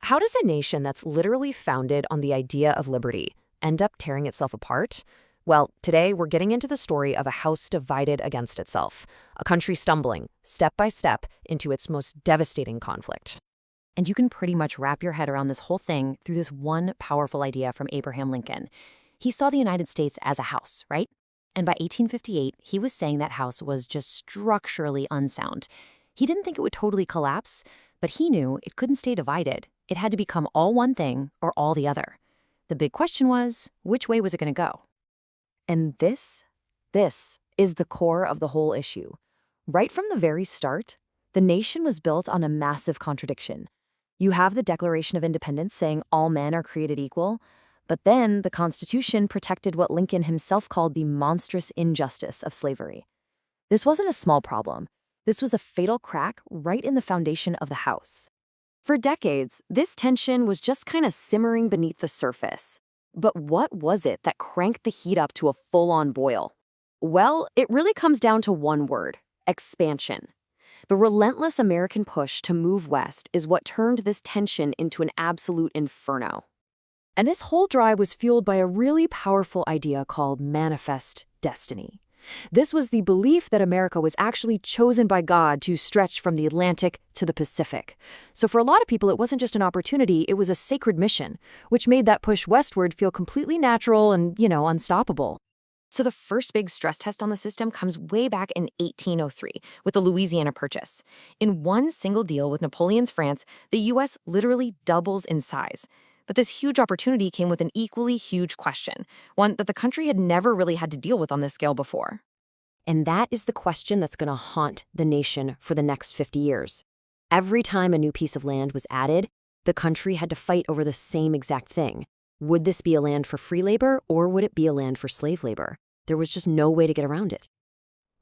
How does a nation that's literally founded on the idea of liberty end up tearing itself apart? Well, today we're getting into the story of a house divided against itself, a country stumbling, step by step, into its most devastating conflict. And you can pretty much wrap your head around this whole thing through this one powerful idea from Abraham Lincoln. He saw the United States as a house, right? And by 1858, he was saying that house was just structurally unsound. He didn't think it would totally collapse, but he knew it couldn't stay divided. It had to become all one thing or all the other. The big question was, which way was it going to go? And this is the core of the whole issue. Right from the very start, the nation was built on a massive contradiction. You have the Declaration of Independence saying all men are created equal, but then the Constitution protected what Lincoln himself called the monstrous injustice of slavery. This wasn't a small problem. This was a fatal crack right in the foundation of the house. For decades, this tension was just kind of simmering beneath the surface. But what was it that cranked the heat up to a full-on boil? Well, it really comes down to one word: expansion. The relentless American push to move west is what turned this tension into an absolute inferno. And this whole drive was fueled by a really powerful idea called manifest destiny. This was the belief that America was actually chosen by God to stretch from the Atlantic to the Pacific. So for a lot of people, it wasn't just an opportunity, it was a sacred mission, which made that push westward feel completely natural and, unstoppable. So the first big stress test on the system comes way back in 1803 with the Louisiana Purchase. In one single deal with Napoleon's France, the U.S. literally doubles in size. But this huge opportunity came with an equally huge question, one that the country had never really had to deal with on this scale before. And that is the question that's going to haunt the nation for the next 50 years. Every time a new piece of land was added, the country had to fight over the same exact thing. Would this be a land for free labor, or would it be a land for slave labor? There was just no way to get around it.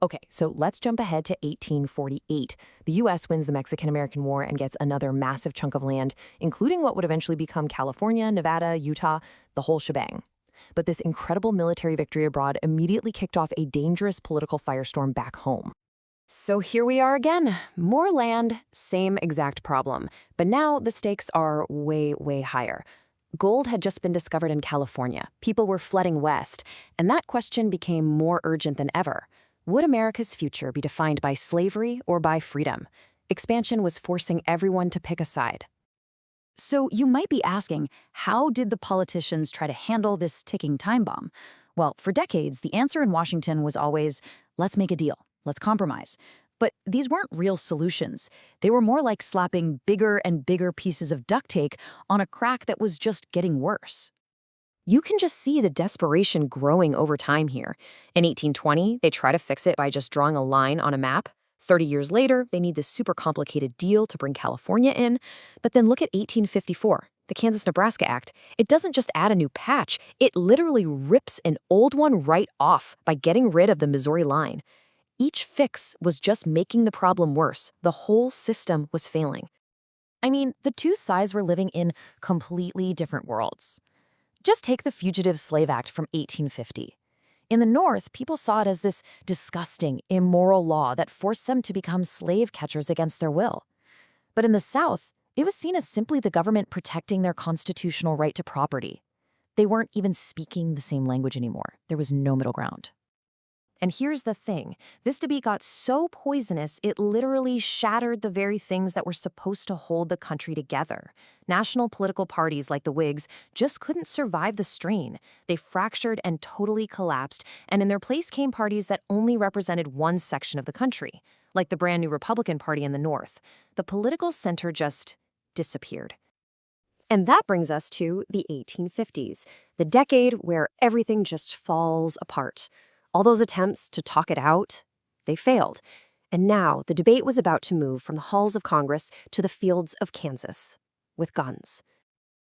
Okay, so let's jump ahead to 1848. The U.S. wins the Mexican-American War and gets another massive chunk of land, including what would eventually become California, Nevada, Utah, the whole shebang. But this incredible military victory abroad immediately kicked off a dangerous political firestorm back home. So here we are again. More land, same exact problem. But now the stakes are way, way higher. Gold had just been discovered in California. People were flooding west, and that question became more urgent than ever. Would America's future be defined by slavery or by freedom? Expansion was forcing everyone to pick a side. So you might be asking, how did the politicians try to handle this ticking time bomb? Well, for decades, the answer in Washington was always, let's make a deal, let's compromise. But these weren't real solutions. They were more like slapping bigger and bigger pieces of duct tape on a crack that was just getting worse. You can just see the desperation growing over time here. In 1820, they try to fix it by just drawing a line on a map. 30 years later, they need this super complicated deal to bring California in. But then look at 1854, the Kansas-Nebraska Act. It doesn't just add a new patch, it literally rips an old one right off by getting rid of the Missouri line. Each fix was just making the problem worse. The whole system was failing. I mean, the two sides were living in completely different worlds. Just take the Fugitive Slave Act from 1850. In the North, people saw it as this disgusting, immoral law that forced them to become slave catchers against their will. But in the South, it was seen as simply the government protecting their constitutional right to property. They weren't even speaking the same language anymore. There was no middle ground. And here's the thing. This debate got so poisonous, it literally shattered the very things that were supposed to hold the country together. National political parties like the Whigs just couldn't survive the strain. They fractured and totally collapsed, and in their place came parties that only represented one section of the country, like the brand new Republican Party in the North. The political center just disappeared. And that brings us to the 1850s, the decade where everything just falls apart. All those attempts to talk it out, they failed. And now the debate was about to move from the halls of Congress to the fields of Kansas, with guns.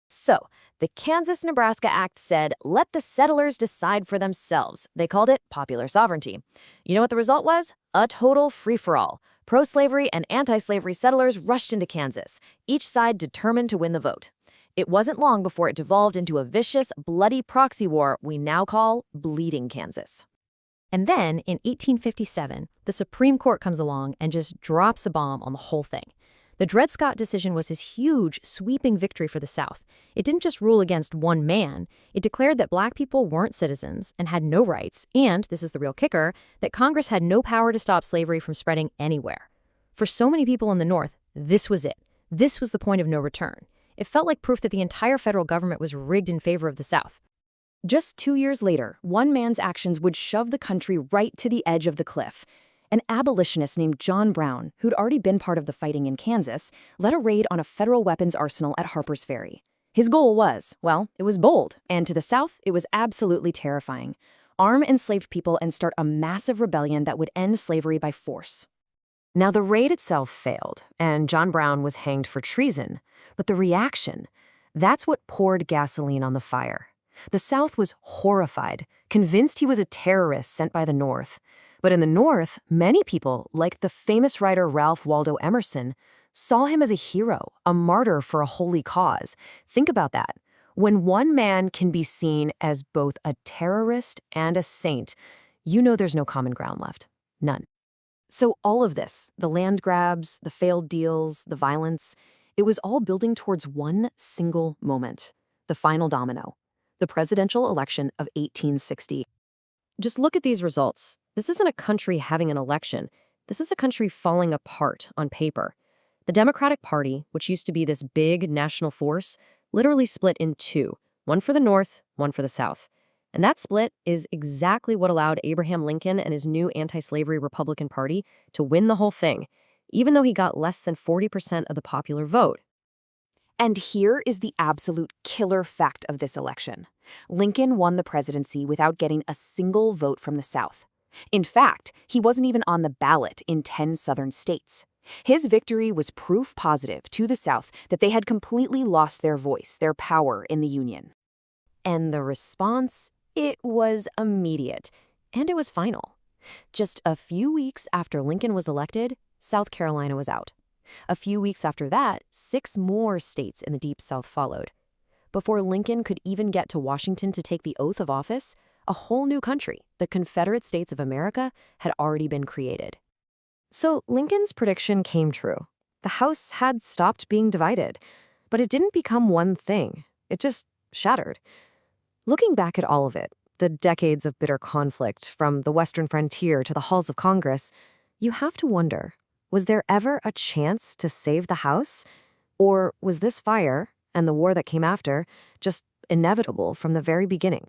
So, the Kansas-Nebraska Act said, let the settlers decide for themselves. They called it popular sovereignty. You know what the result was? A total free-for-all. Pro-slavery and anti-slavery settlers rushed into Kansas, each side determined to win the vote. It wasn't long before it devolved into a vicious, bloody proxy war we now call Bleeding Kansas. And then, in 1857, the Supreme Court comes along and just drops a bomb on the whole thing. The Dred Scott decision was his huge, sweeping victory for the South. It didn't just rule against one man. It declared that black people weren't citizens and had no rights, and, this is the real kicker, that Congress had no power to stop slavery from spreading anywhere. For so many people in the North, this was it. This was the point of no return. It felt like proof that the entire federal government was rigged in favor of the South. Just 2 years later, one man's actions would shove the country right to the edge of the cliff. An abolitionist named John Brown, who'd already been part of the fighting in Kansas, led a raid on a federal weapons arsenal at Harper's Ferry. His goal was, well, it was bold, and to the South, it was absolutely terrifying. Arm enslaved people and start a massive rebellion that would end slavery by force. Now, the raid itself failed, and John Brown was hanged for treason. But the reaction, that's what poured gasoline on the fire. The South was horrified, convinced he was a terrorist sent by the North. But in the North, many people, like the famous writer Ralph Waldo Emerson, saw him as a hero, a martyr for a holy cause. Think about that. When one man can be seen as both a terrorist and a saint, you know there's no common ground left. None. So all of this, the land grabs, the failed deals, the violence, it was all building towards one single moment, the final domino, the presidential election of 1860. Just look at these results. This isn't a country having an election. This is a country falling apart on paper. The Democratic Party, which used to be this big national force, literally split in two, one for the North, one for the South. And that split is exactly what allowed Abraham Lincoln and his new anti-slavery Republican Party to win the whole thing, even though he got less than 40% of the popular vote. And here is the absolute killer fact of this election. Lincoln won the presidency without getting a single vote from the South. In fact, he wasn't even on the ballot in 10 southern states. His victory was proof positive to the South that they had completely lost their voice, their power in the Union. And the response, it was immediate, and it was final. Just a few weeks after Lincoln was elected, South Carolina was out. A few weeks after that, 6 more states in the Deep South followed. Before Lincoln could even get to Washington to take the oath of office, a whole new country, the Confederate States of America, had already been created. So Lincoln's prediction came true. The House had stopped being divided, but it didn't become one thing. It just shattered. Looking back at all of it, the decades of bitter conflict from the Western frontier to the halls of Congress, you have to wonder, was there ever a chance to save the House? Or was this fire, and the war that came after, just inevitable from the very beginning?